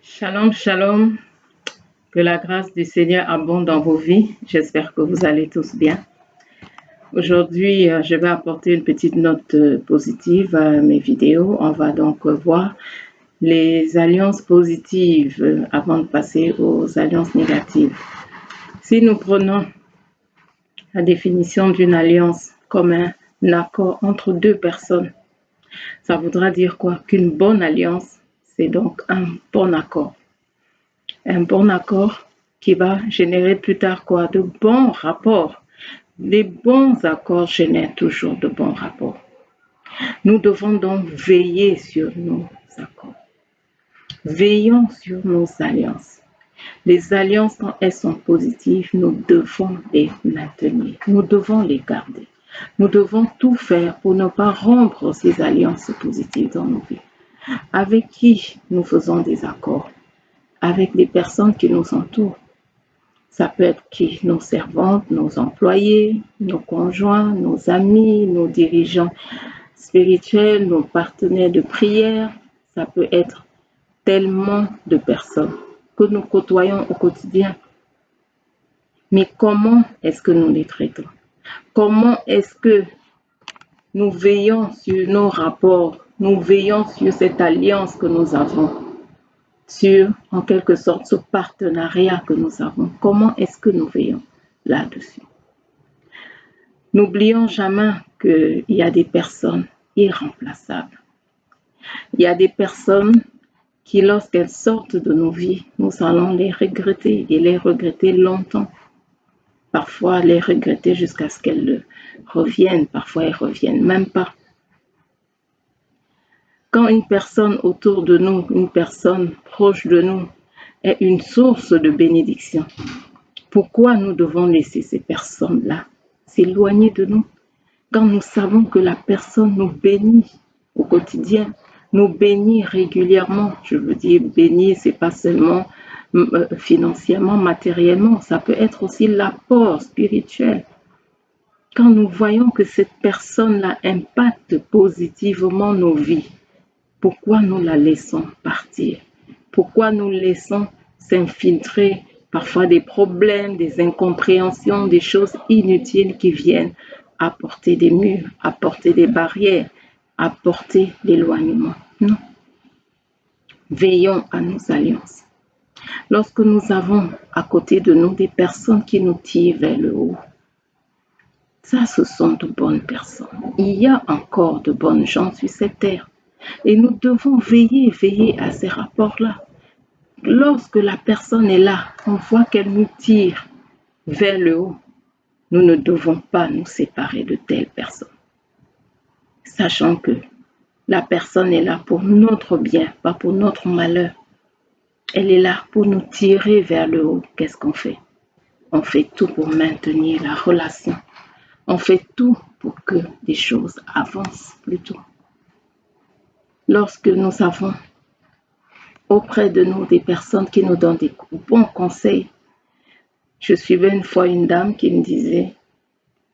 Shalom, shalom. Que la grâce du Seigneur abonde dans vos vies. J'espère que vous allez tous bien. Aujourd'hui, je vais apporter une petite note positive à mes vidéos. On va donc voir les alliances positives avant de passer aux alliances négatives. Si nous prenons la définition d'une alliance comme un accord entre deux personnes, ça voudra dire quoi? Qu'une bonne alliance, c'est donc un bon accord. Un bon accord qui va générer plus tard quoi? De bons rapports. Les bons accords génèrent toujours de bons rapports. Nous devons donc veiller sur nos accords. Veillons sur nos alliances. Les alliances, quand elles sont positives, nous devons les maintenir. Nous devons les garder. Nous devons tout faire pour ne pas rompre ces alliances positives dans nos vies. Avec qui nous faisons des accords? Avec les personnes qui nous entourent. Ça peut être qui? Nos servantes, nos employés, nos conjoints, nos amis, nos dirigeants spirituels, nos partenaires de prière. Ça peut être tellement de personnes que nous côtoyons au quotidien. Mais comment est-ce que nous les traitons? Comment est-ce que nous veillons sur nos rapports? Nous veillons sur cette alliance que nous avons, sur, en quelque sorte, ce partenariat que nous avons. Comment est-ce que nous veillons là-dessus? N'oublions jamais qu'il y a des personnes irremplaçables. Il y a des personnes qui, lorsqu'elles sortent de nos vies, nous allons les regretter et les regretter longtemps. Parfois, les regretter jusqu'à ce qu'elles reviennent. Parfois, elles ne reviennent même pas. Quand une personne autour de nous, une personne proche de nous, est une source de bénédiction, pourquoi nous devons laisser ces personnes-là s'éloigner de nous? Quand nous savons que la personne nous bénit au quotidien, nous bénit régulièrement. Je veux dire, bénir, ce n'est pas seulement financièrement, matériellement, ça peut être aussi l'apport spirituel. Quand nous voyons que cette personne-là impacte positivement nos vies, pourquoi nous la laissons partir? Pourquoi nous laissons s'infiltrer parfois des problèmes, des incompréhensions, des choses inutiles qui viennent apporter des murs, apporter des barrières, apporter l'éloignement? Non. Veillons à nos alliances. Lorsque nous avons à côté de nous des personnes qui nous tirent vers le haut, ça, ce sont de bonnes personnes. Il y a encore de bonnes gens sur cette terre. Et nous devons veiller à ces rapports-là. Lorsque la personne est là, on voit qu'elle nous tire vers le haut. Nous ne devons pas nous séparer de telle personne. Sachant que la personne est là pour notre bien, pas pour notre malheur. Elle est là pour nous tirer vers le haut. Qu'est-ce qu'on fait? On fait tout pour maintenir la relation. On fait tout pour que des choses avancent plutôt. Lorsque nous avons auprès de nous des personnes qui nous donnent des bons conseils. Je suivais une fois une dame qui me disait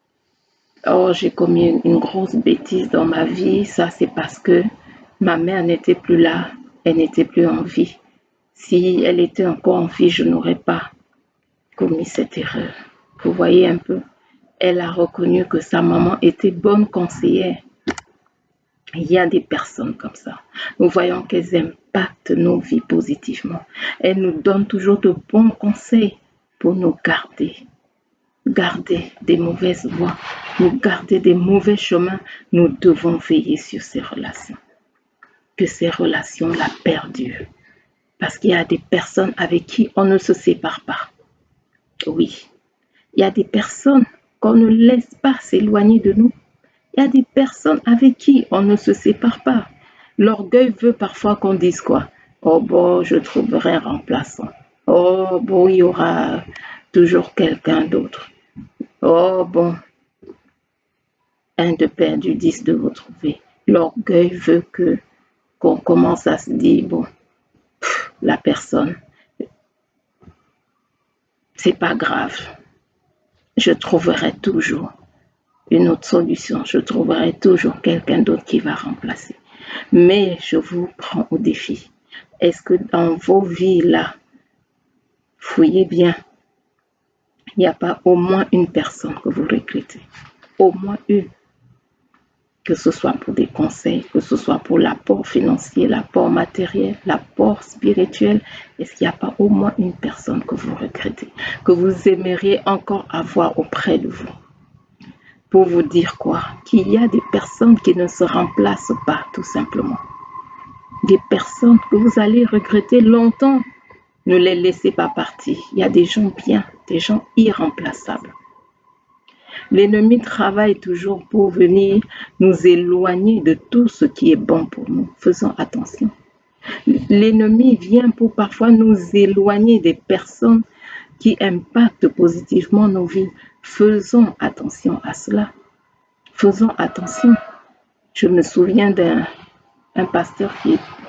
« Oh, j'ai commis une grosse bêtise dans ma vie, ça c'est parce que ma mère n'était plus là, elle n'était plus en vie. Si elle était encore en vie, je n'aurais pas commis cette erreur. » Vous voyez un peu, elle a reconnu que sa maman était bonne conseillère. Il y a des personnes comme ça. Nous voyons qu'elles impactent nos vies positivement. Elles nous donnent toujours de bons conseils pour nous garder des mauvaises voies, nous garder des mauvais chemins. Nous devons veiller sur ces relations. Que ces relations-là perdurent. Parce qu'il y a des personnes avec qui on ne se sépare pas. Oui, il y a des personnes qu'on ne laisse pas s'éloigner de nous. Il y a des personnes avec qui on ne se sépare pas. L'orgueil veut parfois qu'on dise quoi? Oh bon, je trouverai un remplaçant. Oh bon, il y aura toujours quelqu'un d'autre. Oh bon, un de perdu, 10 de retrouver. L'orgueil veut qu'on commence à se dire, bon, la personne, c'est pas grave. Je trouverai toujours une autre solution. Je trouverai toujours quelqu'un d'autre qui va remplacer. Mais je vous prends au défi. Est-ce que dans vos vies-là, fouillez bien, il n'y a pas au moins une personne que vous regrettez? Au moins une. Que ce soit pour des conseils, que ce soit pour l'apport financier, l'apport matériel, l'apport spirituel, est-ce qu'il n'y a pas au moins une personne que vous regrettez, que vous aimeriez encore avoir auprès de vous? Pour vous dire quoi? Qu'il y a des personnes qui ne se remplacent pas, tout simplement. Des personnes que vous allez regretter longtemps. Ne les laissez pas partir. Il y a des gens bien, des gens irremplaçables. L'ennemi travaille toujours pour venir nous éloigner de tout ce qui est bon pour nous. Faisons attention. L'ennemi vient pour parfois nous éloigner des personnes qui impactent positivement nos vies. Faisons attention à cela. Faisons attention. Je me souviens d'un pasteur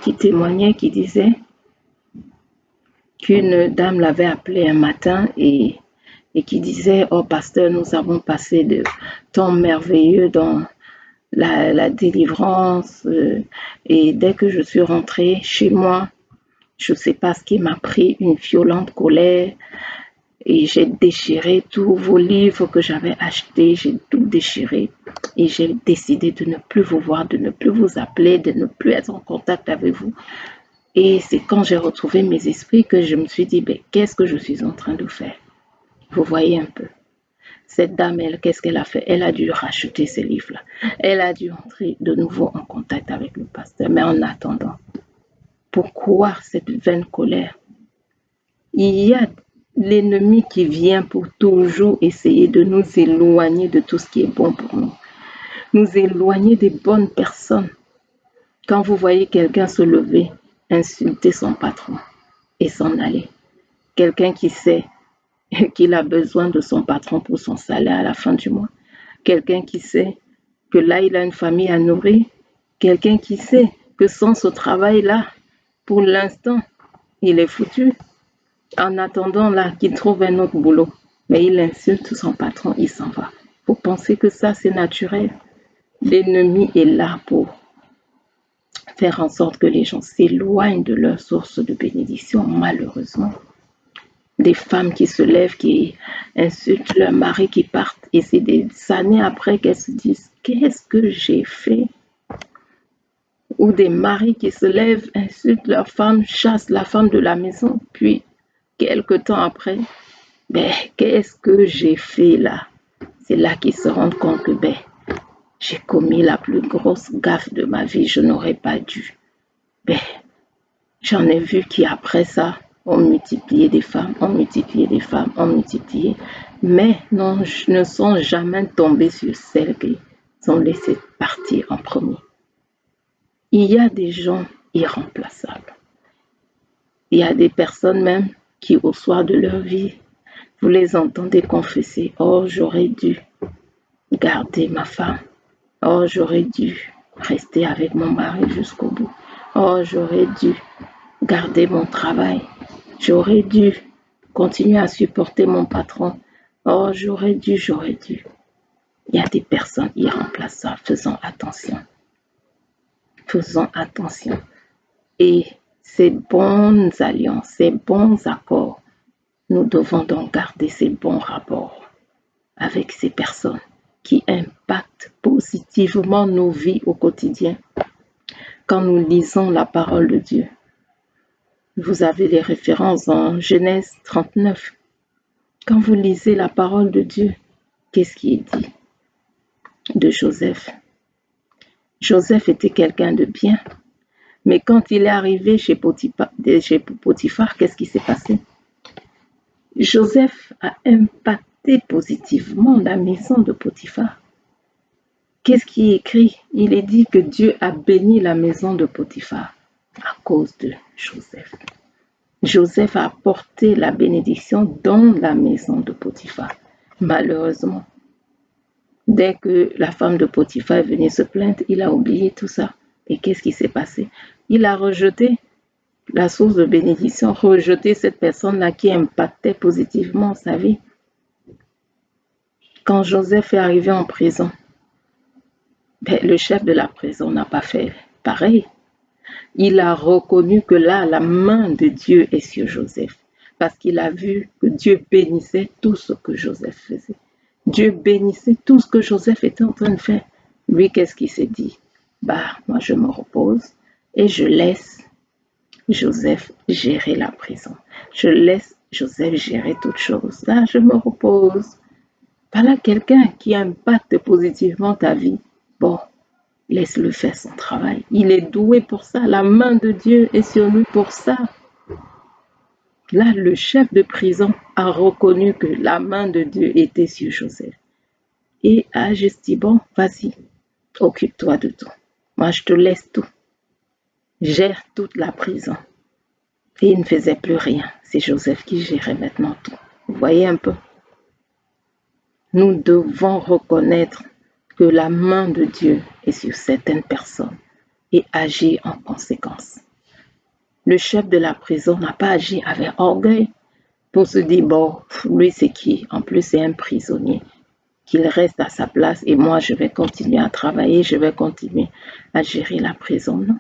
qui témoignait, qui disait qu'une dame l'avait appelé un matin et qui disait: oh pasteur, nous avons passé de temps merveilleux dans la délivrance, et dès que je suis rentrée chez moi, je ne sais pas ce qui m'a pris, une violente colère, et j'ai déchiré tous vos livres que j'avais achetés, j'ai tout déchiré et j'ai décidé de ne plus vous voir, de ne plus vous appeler, de ne plus être en contact avec vous. Et c'est quand j'ai retrouvé mes esprits que je me suis dit: ben, qu'est-ce que je suis en train de faire? Vous voyez un peu. Cette dame, elle, qu'est-ce qu'elle a fait? Elle a dû racheter ces livres-là. Elle a dû entrer de nouveau en contact avec le pasteur. Mais en attendant, pourquoi cette vaine colère? Il y a l'ennemi qui vient pour toujours essayer de nous éloigner de tout ce qui est bon pour nous. Nous éloigner des bonnes personnes. Quand vous voyez quelqu'un se lever, insulter son patron et s'en aller. Quelqu'un qui sait qu'il a besoin de son patron pour son salaire à la fin du mois. Quelqu'un qui sait que là, il a une famille à nourrir. Quelqu'un qui sait que sans ce travail-là, pour l'instant, il est foutu. En attendant là qu'il trouve un autre boulot. Mais il insulte son patron, il s'en va. Vous pensez que ça, c'est naturel? L'ennemi est là pour faire en sorte que les gens s'éloignent de leur source de bénédiction, malheureusement. Des femmes qui se lèvent, qui insultent leur mari, qui partent, et c'est des années après qu'elles se disent: qu'est-ce que j'ai fait? Ou des maris qui se lèvent, insultent leur femme, chassent la femme de la maison, puis quelque temps après, ben, qu'est-ce que j'ai fait là? C'est là qu'ils se rendent compte que ben, j'ai commis la plus grosse gaffe de ma vie, je n'aurais pas dû. Ben, j'en ai vu qui après ça ont multiplié des femmes, ont multiplié des femmes, ont multiplié, mais non, ne sont jamais tombés sur celles qu'ils ont laissées partir en premier. Il y a des gens irremplaçables. Il y a des personnes même qui, au soir de leur vie, vous les entendez confesser: oh, j'aurais dû garder ma femme. Oh, j'aurais dû rester avec mon mari jusqu'au bout. Oh, j'aurais dû garder mon travail. J'aurais dû continuer à supporter mon patron. Oh, j'aurais dû. Il y a des personnes irremplaçables. Faisons attention. Faisons attention. Et ces bonnes alliances, ces bons accords, nous devons donc garder ces bons rapports avec ces personnes qui impactent positivement nos vies au quotidien. Quand nous lisons la parole de Dieu, vous avez les références en Genèse 39. Quand vous lisez la parole de Dieu, qu'est-ce qui est dit de Joseph? Joseph était quelqu'un de bien, mais quand il est arrivé chez Potiphar, qu'est-ce qui s'est passé? Joseph a impacté positivement la maison de Potiphar. Qu'est-ce qui est écrit? Il est dit que Dieu a béni la maison de Potiphar à cause de Joseph. Joseph a apporté la bénédiction dans la maison de Potiphar. Malheureusement, dès que la femme de Potiphar est venue se plaindre, il a oublié tout ça. Et qu'est-ce qui s'est passé? Il a rejeté la source de bénédiction, rejeté cette personne-là qui impactait positivement sa vie. Quand Joseph est arrivé en prison, le chef de la prison n'a pas fait pareil. Il a reconnu que là, la main de Dieu est sur Joseph, parce qu'il a vu que Dieu bénissait tout ce que Joseph faisait. Dieu bénissait tout ce que Joseph était en train de faire. Lui, qu'est-ce qu'il s'est dit? Bah, moi, je me repose et je laisse Joseph gérer la prison. Je laisse Joseph gérer toutes choses. Là, je me repose. Voilà quelqu'un qui impacte positivement ta vie. Bon, laisse-le faire son travail. Il est doué pour ça. La main de Dieu est sur lui pour ça. Là, le chef de prison a reconnu que la main de Dieu était sur Joseph. Et a juste dit, bon, vas-y, occupe-toi de tout. Moi, je te laisse tout. Gère toute la prison. Et il ne faisait plus rien. C'est Joseph qui gérait maintenant tout. Vous voyez un peu? Nous devons reconnaître que la main de Dieu est sur certaines personnes et agir en conséquence. Le chef de la prison n'a pas agi avec orgueil pour se dire, bon, lui c'est qui? En plus c'est un prisonnier. Qu'il reste à sa place et moi je vais continuer à travailler, je vais continuer à gérer la prison. Non.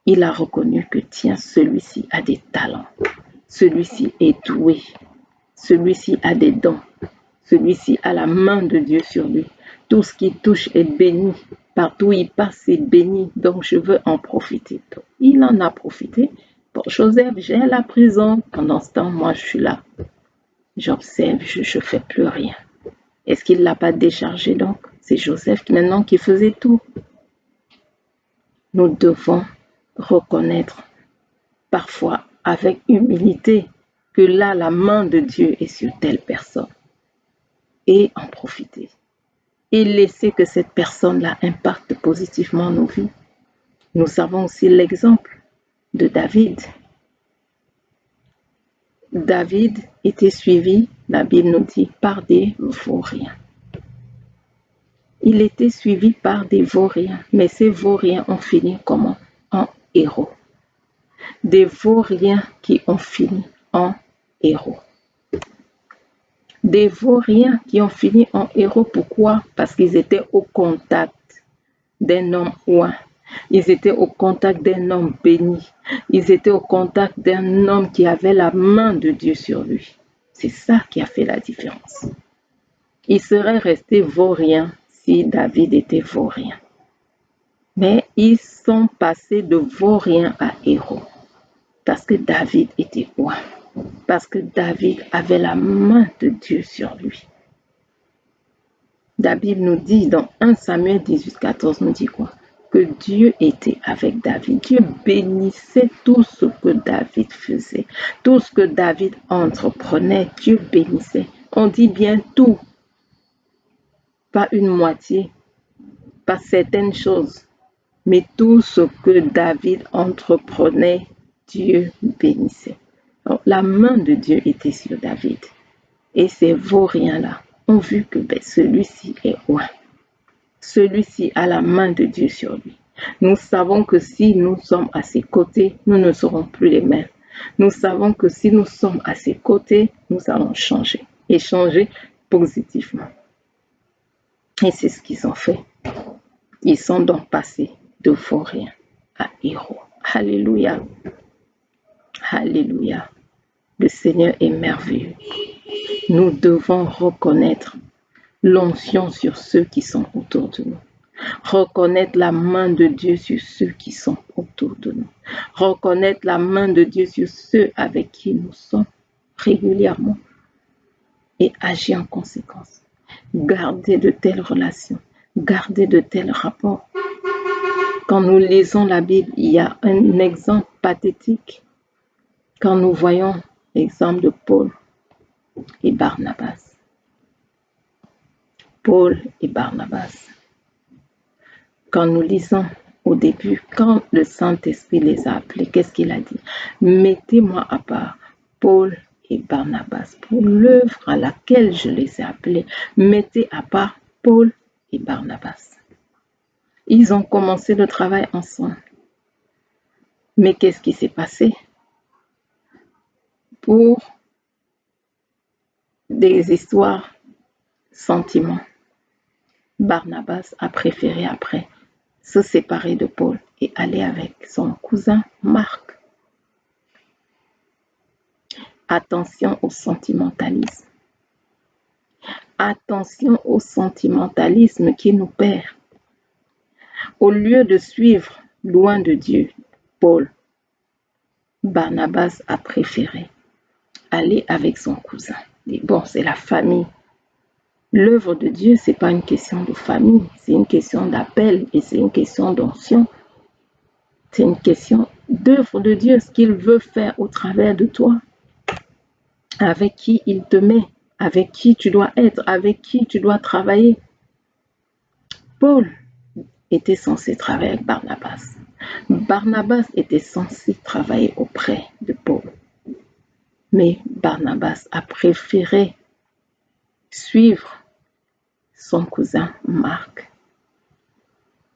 Il a reconnu que tiens, celui-ci a des talents, celui-ci est doué, celui-ci a des dons, celui-ci a la main de Dieu sur lui. Tout ce qui touche est béni, partout où il passe c'est béni, donc je veux en profiter. Donc, il en a profité. Pour Joseph, j'ai la prison, pendant ce temps, moi je suis là, j'observe, je ne fais plus rien. Est-ce qu'il ne l'a pas déchargé donc? C'est Joseph maintenant qui faisait tout. Nous devons reconnaître parfois avec humilité que là, la main de Dieu est sur telle personne et en profiter. Et laisser que cette personne-là impacte positivement nos vies. Nous savons aussi l'exemple de David. David était suivi, la Bible nous dit, par des vauriens. Il était suivi par des vauriens, mais ces vauriens ont fini comment? En héros. Des vauriens qui ont fini en héros. Des vauriens qui ont fini en héros, pourquoi? Parce qu'ils étaient au contact d'un homme oint. Ils étaient au contact d'un homme béni. Ils étaient au contact d'un homme qui avait la main de Dieu sur lui. C'est ça qui a fait la différence. Il serait resté vaurien si David était vaurien. Mais ils sont passés de vaurien à héros. Parce que David était roi. Parce que David avait la main de Dieu sur lui. La Bible nous dit dans 1 Samuel 18, 14, nous dit quoi? Que Dieu était avec David. Dieu bénissait tout ce que David faisait. Tout ce que David entreprenait, Dieu bénissait. On dit bien tout. Pas une moitié. Pas certaines choses. Mais tout ce que David entreprenait, Dieu bénissait. Donc, la main de Dieu était sur David. Et ces vauriens-là ont vu que celui-ci est roi. Celui-ci a la main de Dieu sur lui. Nous savons que si nous sommes à ses côtés, nous ne serons plus les mêmes. Nous savons que si nous sommes à ses côtés, nous allons changer. Et changer positivement. Et c'est ce qu'ils ont fait. Ils sont donc passés de vauriens à héros. Alléluia. Alléluia. Le Seigneur est merveilleux. Nous devons reconnaître l'onction sur ceux qui sont autour de nous. Reconnaître la main de Dieu sur ceux qui sont autour de nous. Reconnaître la main de Dieu sur ceux avec qui nous sommes régulièrement et agir en conséquence. Garder de telles relations, garder de tels rapports. Quand nous lisons la Bible, il y a un exemple pathétique. Quand nous voyons l'exemple de Paul et Barnabas. Paul et Barnabas. Quand nous lisons au début, quand le Saint-Esprit les a appelés, qu'est-ce qu'il a dit? Mettez-moi à part Paul et Barnabas pour l'œuvre à laquelle je les ai appelés. Mettez à part Paul et Barnabas. Ils ont commencé le travail ensemble. Mais qu'est-ce qui s'est passé? Pour des histoires, sentiments, Barnabas a préféré après se séparer de Paul et aller avec son cousin Marc. Attention au sentimentalisme. Attention au sentimentalisme qui nous perd. Au lieu de suivre loin de Dieu, Paul, Barnabas a préféré aller avec son cousin. Et bon, c'est la famille. L'œuvre de Dieu, ce n'est pas une question de famille, c'est une question d'appel et c'est une question d'onction. C'est une question d'œuvre de Dieu, ce qu'il veut faire au travers de toi, avec qui il te met, avec qui tu dois être, avec qui tu dois travailler. Paul était censé travailler avec Barnabas. Barnabas était censé travailler auprès de Paul. Mais Barnabas a préféré suivre son cousin Marc,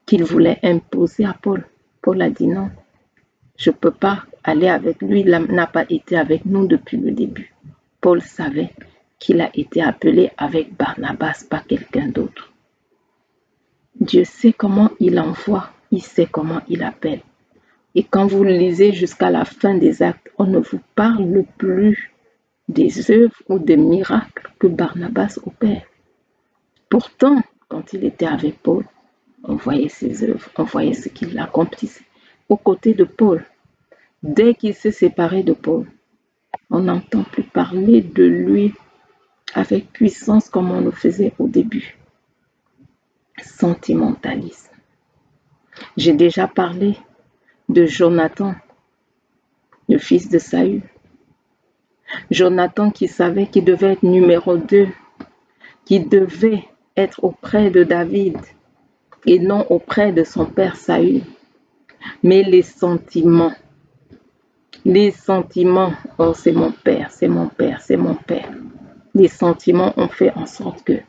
qu'il voulait imposer à Paul. Paul a dit non, je ne peux pas aller avec lui, il n'a pas été avec nous depuis le début. Paul savait qu'il a été appelé avec Barnabas, pas quelqu'un d'autre. Dieu sait comment il envoie, il sait comment il appelle. Et quand vous lisez jusqu'à la fin des actes, on ne vous parle plus des œuvres ou des miracles que Barnabas opère. Pourtant, quand il était avec Paul, on voyait ses œuvres, on voyait ce qu'il accomplissait. Aux côtés de Paul, dès qu'il s'est séparé de Paul, on n'entend plus parler de lui avec puissance comme on le faisait au début. Sentimentalisme. J'ai déjà parlé de Jonathan, le fils de Saül. Jonathan qui savait qu'il devait être numéro 2, qui devait être auprès de David et non auprès de son père Saül. Mais les sentiments, oh c'est mon père, c'est mon père, c'est mon père. Les sentiments ont fait en sorte que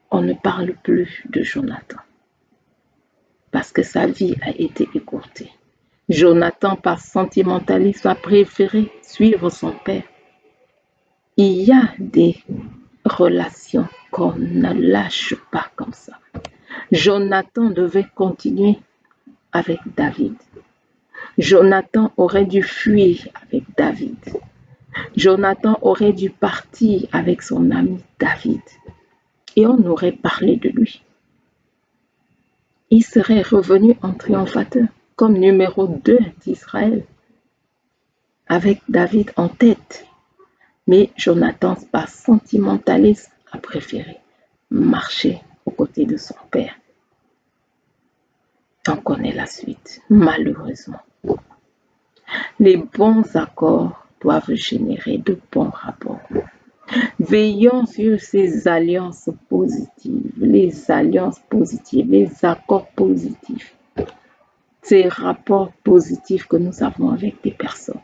on ne parle plus de Jonathan parce que sa vie a été écourtée. Jonathan, par sentimentalisme, a préféré suivre son père. Il y a des relations qu'on ne lâche pas comme ça. Jonathan devait continuer avec David. Jonathan aurait dû fuir avec David. Jonathan aurait dû partir avec son ami David. Et on aurait parlé de lui. Il serait revenu en triomphateur, comme numéro 2 d'Israël, avec David en tête. Mais Jonathan, par sentimentalisme, a préféré marcher aux côtés de son père. On connaît la suite, malheureusement. Les bons accords doivent générer de bons rapports. Veillons sur ces alliances positives, les accords positifs, ces rapports positifs que nous avons avec des personnes.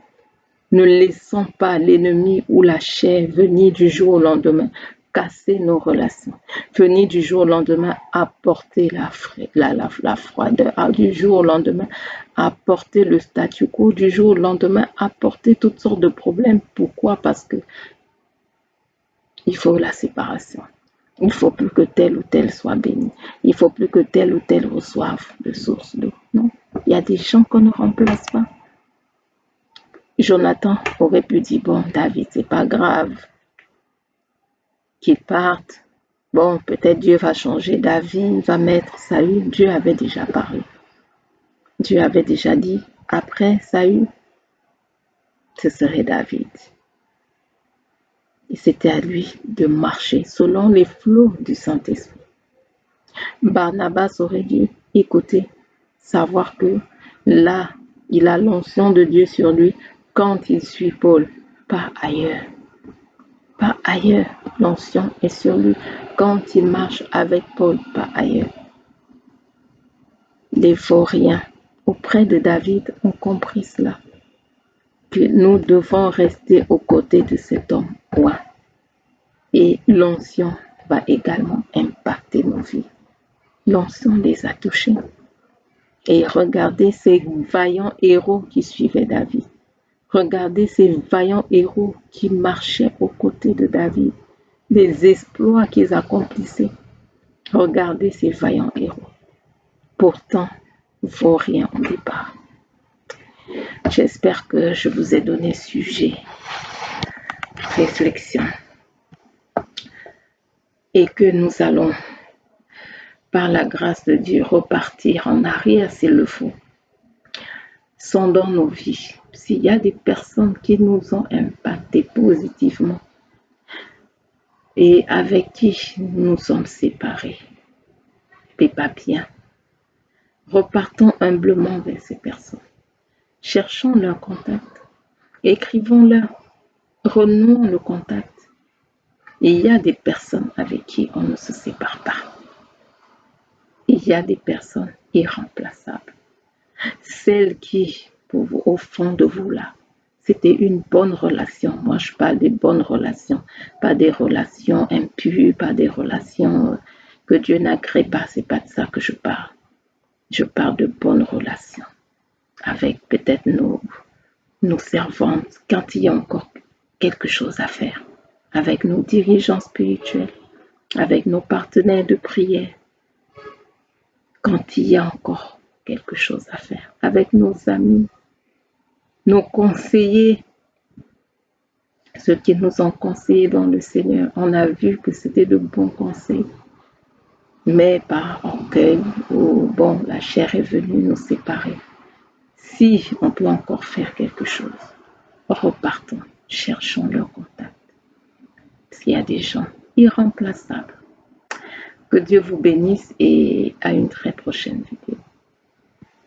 Ne laissons pas l'ennemi ou la chair venir du jour au lendemain casser nos relations, venir du jour au lendemain apporter la froideur, du jour au lendemain apporter le statu quo, du jour au lendemain apporter toutes sortes de problèmes. Pourquoi? Parce que il faut la séparation. Il ne faut plus que tel ou tel soit béni. Il ne faut plus que tel ou tel reçoive de source d'eau. Non, il y a des gens qu'on ne remplace pas. Jonathan aurait pu dire, bon, David, c'est pas grave qu'il parte. Bon, peut-être Dieu va changer David, va mettre Saül. Dieu avait déjà parlé. Dieu avait déjà dit, après Saül, ce serait David. Et c'était à lui de marcher selon les flots du Saint-Esprit. Barnabas aurait dû écouter, savoir que là, il a l'onction de Dieu sur lui quand il suit Paul, pas ailleurs. Pas ailleurs, l'onction est sur lui quand il marche avec Paul, pas ailleurs. Les vauriens auprès de David ont compris cela, que nous devons rester aux côtés de cet homme roi. Et l'onction va également impacter nos vies. L'onction les a touchés. Et regardez ces vaillants héros qui suivaient David. Regardez ces vaillants héros qui marchaient aux côtés de David. Les exploits qu'ils accomplissaient. Regardez ces vaillants héros. pourtant vaut rien au départ. J'espère que je vous ai donné sujet, réflexion, et que nous allons, par la grâce de Dieu, repartir en arrière s'il le faut. Sondons nos vies. S'il y a des personnes qui nous ont impactés positivement et avec qui nous sommes séparés, et pas bien, repartons humblement vers ces personnes. Cherchons leur contact, écrivons-leur, renouons le contact. Il y a des personnes avec qui on ne se sépare pas. Il y a des personnes irremplaçables. Celles qui, pour vous, au fond de vous là, c'était une bonne relation. Moi, je parle des bonnes relations, pas des relations impures, pas des relations que Dieu n'agrée pas. C'est pas de ça que je parle. Je parle de bonnes relations avec peut-être nos servantes quand il y a encore quelque chose à faire, avec nos dirigeants spirituels, avec nos partenaires de prière, quand il y a encore quelque chose à faire, avec nos amis, nos conseillers, ceux qui nous ont conseillés dans le Seigneur. On a vu que c'était de bons conseils, mais par orgueil ou bon, la chair est venue nous séparer. Si on peut encore faire quelque chose, repartons, cherchons leur contact. S'il y a des gens irremplaçables. Que Dieu vous bénisse et à une très prochaine vidéo.